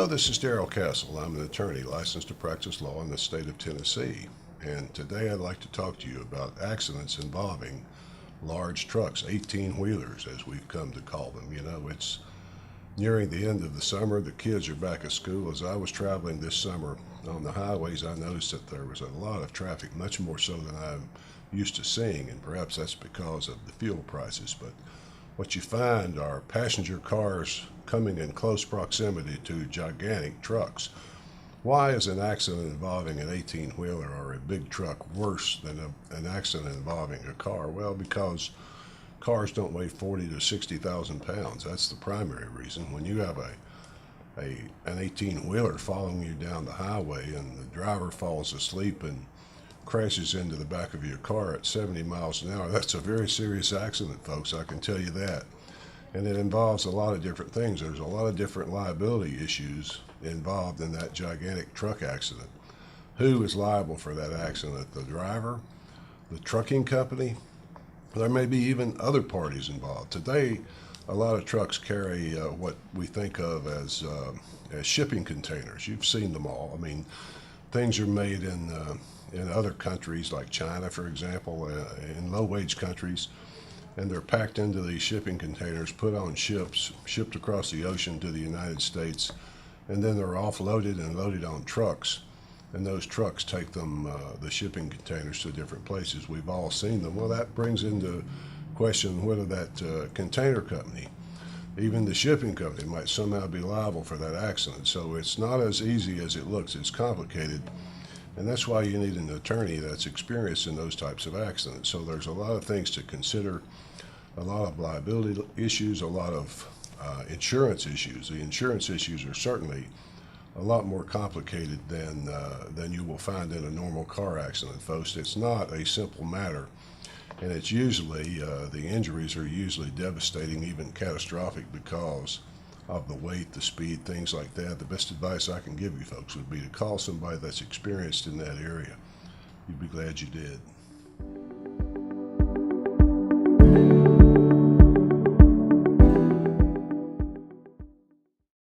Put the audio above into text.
Hello, this is Darrell Castle. I'm an attorney licensed to practice law in the state of Tennessee. And today I'd like to talk to you about accidents involving large trucks, 18-wheelers as we've come to call them. You know, it's nearing the end of the summer. The kids are back at school. As I was traveling this summer on the highways, I noticed that there was a lot of traffic, much more so than I'm used to seeing, and perhaps that's because of the fuel prices. But what you find are passenger cars coming in close proximity to gigantic trucks. Why is an accident involving an 18-wheeler or a big truck worse than an accident involving a car? Well, because cars don't weigh 40 to 60,000 pounds. That's the primary reason. When you have an 18-wheeler following you down the highway and the driver falls asleep and crashes into the back of your car at 70 miles an hour, that's a very serious accident, folks. I can tell you that. And it involves a lot of different things. There's a lot of different liability issues involved in that gigantic truck accident. Who is liable for that accident? The driver, the trucking company? There may be even other parties involved. Today, a lot of trucks carry what we think of as shipping containers. You've seen them all. I mean, things are made in other countries like China, for example, in low-wage countries, and they're packed into these shipping containers, put on ships, shipped across the ocean to the United States, and then they're offloaded and loaded on trucks. And those trucks take them, the shipping containers, to different places. We've all seen them. Well, that brings into question whether that container company, even the shipping company, might somehow be liable for that accident. So it's not as easy as it looks. It's complicated. And that's why you need an attorney that's experienced in those types of accidents. So there's a lot of things to consider, a lot of liability issues, a lot of insurance issues. The insurance issues are certainly a lot more complicated than you will find in a normal car accident, folks. It's not a simple matter, and it's usually, the injuries are usually devastating, even catastrophic, because of the weight, the speed, things like that. The best advice I can give you, folks, would be to call somebody that's experienced in that area. You'd be glad you did.